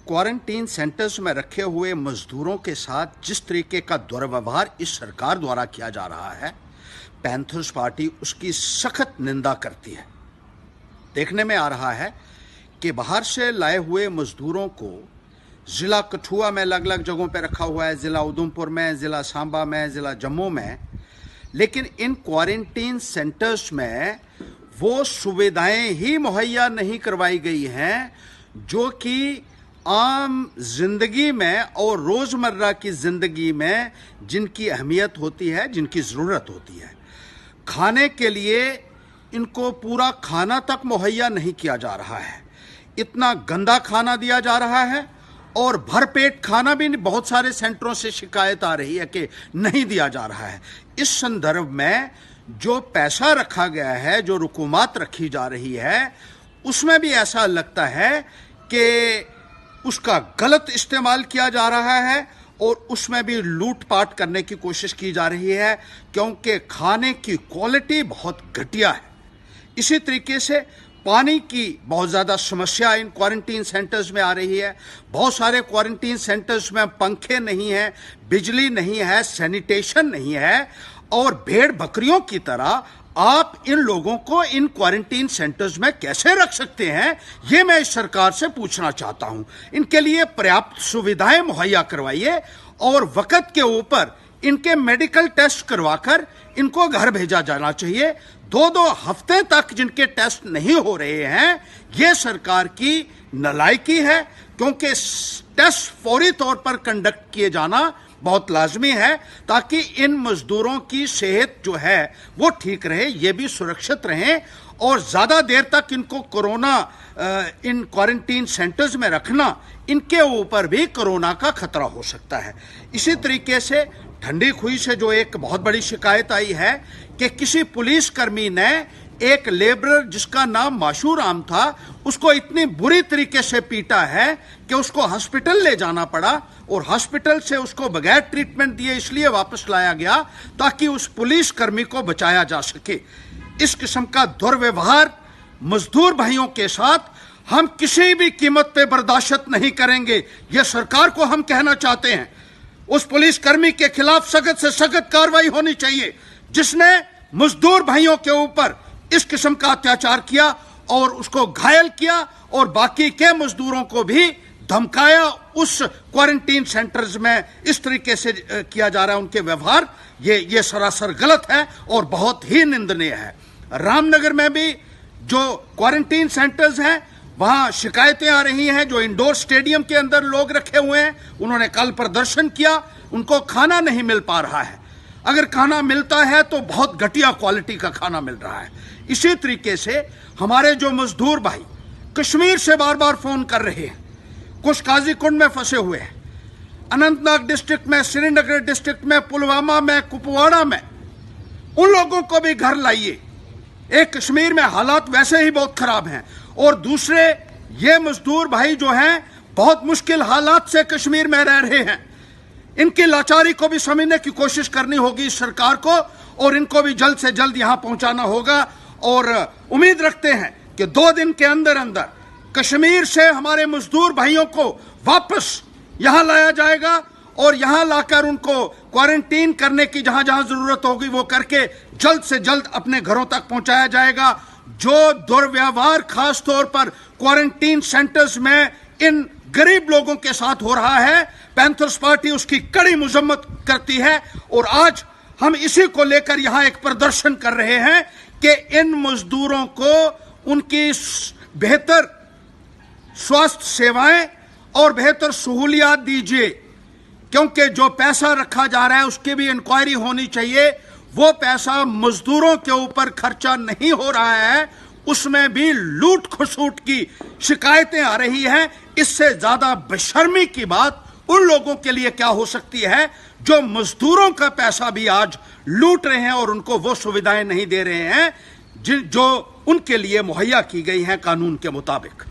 Quarantine centres में रखे हुए मजदूरों के साथ जिस तरीके का दुर्व्यवहार इस सरकार द्वारा किया जा रहा है, पैंथर्स पार्टी उसकी सख्त निंदा करती है। देखने में आ रहा है कि बाहर से लाए हुए मजदूरों को ज़िला कठुआ में अलग अलग जगहों पर रखा हुआ है, ज़िला उधमपुर में, ज़िला सांबा में, ज़िला जम्मू में, लेकिन इन क्वारंटीन सेंटर्स में वो सुविधाएं ही मुहैया नहीं करवाई गई हैं जो कि आम जिंदगी में और रोज़मर्रा की ज़िंदगी में जिनकी अहमियत होती है, जिनकी ज़रूरत होती है। खाने के लिए इनको पूरा खाना तक मुहैया नहीं किया जा रहा है, इतना गंदा खाना दिया जा रहा है और भरपेट खाना भी बहुत सारे सेंटरों से शिकायत आ रही है कि नहीं दिया जा रहा है। इस संदर्भ में जो पैसा रखा गया है, जो रुकुमात रखी जा रही है, उसमें भी ऐसा लगता है कि उसका गलत इस्तेमाल किया जा रहा है और उसमें भी लूटपाट करने की कोशिश की जा रही है, क्योंकि खाने की क्वालिटी बहुत घटिया है। इसी तरीके से पानी की बहुत ज़्यादा समस्या इन क्वारंटीन सेंटर्स में आ रही है। बहुत सारे क्वारंटीन सेंटर्स में पंखे नहीं हैं, बिजली नहीं है, सैनिटेशन नहीं है और भेड़ बकरियों की तरह आप इन लोगों को इन क्वारंटीन सेंटर्स में कैसे रख सकते हैं, ये मैं इस सरकार से पूछना चाहता हूं। इनके लिए पर्याप्त सुविधाएं मुहैया करवाइए और वक्त के ऊपर इनके मेडिकल टेस्ट करवाकर इनको घर भेजा जाना चाहिए। 2-2 हफ्ते तक जिनके टेस्ट नहीं हो रहे हैं, ये सरकार की नालायकी है, क्योंकि टेस्ट फौरी तौर पर कंडक्ट किए जाना बहुत लाजमी है ताकि इन मजदूरों की सेहत जो है वो ठीक रहे, ये भी सुरक्षित रहें और ज़्यादा देर तक इनको कोरोना इन क्वारंटीन सेंटर्स में रखना, इनके ऊपर भी कोरोना का खतरा हो सकता है। इसी तरीके से ठंडी खुई से जो एक बहुत बड़ी शिकायत आई है कि किसी पुलिसकर्मी ने एक लेबरर जिसका नाम माशूर आम था, उसको इतनी बुरी तरीके से पीटा है कि उसको हॉस्पिटल ले जाना पड़ा और हॉस्पिटल से उसको बगैर ट्रीटमेंट दिए इसलिए वापस लाया गया ताकि उस पुलिसकर्मी को बचाया जा सके। इस किस्म का दुर्व्यवहार मजदूर भाइयों के साथ हम किसी भी कीमत पे बर्दाश्त नहीं करेंगे। यह सरकार को हम कहना चाहते हैं, उस पुलिसकर्मी के खिलाफ सख्त से सख्त कार्रवाई होनी चाहिए जिसने मजदूर भाइयों के ऊपर इस किस्म का अत्याचार किया और उसको घायल किया और बाकी के मजदूरों को भी धमकाया। उस क्वारंटीन सेंटर्स में इस तरीके से किया जा रहा है उनके व्यवहार, ये सरासर गलत है और बहुत ही निंदनीय है। रामनगर में भी जो क्वारंटीन सेंटर्स हैं वहां शिकायतें आ रही हैं। जो इंडोर स्टेडियम के अंदर लोग रखे हुए हैं, उन्होंने कल प्रदर्शन किया, उनको खाना नहीं मिल पा रहा है। अगर खाना मिलता है तो बहुत घटिया क्वालिटी का खाना मिल रहा है। इसी तरीके से हमारे जो मजदूर भाई कश्मीर से बार बार फोन कर रहे हैं, कुछ काजीकुंड में फंसे हुए हैं, अनंतनाग डिस्ट्रिक्ट में, श्रीनगर डिस्ट्रिक्ट में, पुलवामा में, कुपवाड़ा में, उन लोगों को भी घर लाइए। एक कश्मीर में हालात वैसे ही बहुत खराब हैं और दूसरे ये मजदूर भाई जो हैं बहुत मुश्किल हालात से कश्मीर में रह रहे हैं। इनकी लाचारी को भी समझने की कोशिश करनी होगी इस सरकार को और इनको भी जल्द से जल्द यहां पहुंचाना होगा और उम्मीद रखते हैं कि 2 दिन के अंदर अंदर कश्मीर से हमारे मजदूर भाइयों को वापस यहां लाया जाएगा और यहां लाकर उनको क्वारंटीन करने की जहां जहां जरूरत होगी वो करके जल्द से जल्द अपने घरों तक पहुंचाया जाएगा। जो दुर्व्यवहार खास तौर पर क्वारंटीन सेंटर्स में इन गरीब लोगों के साथ हो रहा है, पैंथर्स पार्टी उसकी कड़ी मजम्मत करती है और आज हम इसी को लेकर यहां एक प्रदर्शन कर रहे हैं कि इन मजदूरों को उनकी बेहतर स्वास्थ्य सेवाएं और बेहतर सहूलियात दीजिए, क्योंकि जो पैसा रखा जा रहा है उसकी भी इंक्वायरी होनी चाहिए। वो पैसा मजदूरों के ऊपर खर्चा नहीं हो रहा है, उसमें भी लूट खसूट की शिकायतें आ रही हैं। इससे ज्यादा बेशर्मी की बात उन लोगों के लिए क्या हो सकती है जो मजदूरों का पैसा भी आज लूट रहे हैं और उनको वो सुविधाएं नहीं दे रहे हैं जो उनके लिए मुहैया की गई हैं कानून के मुताबिक।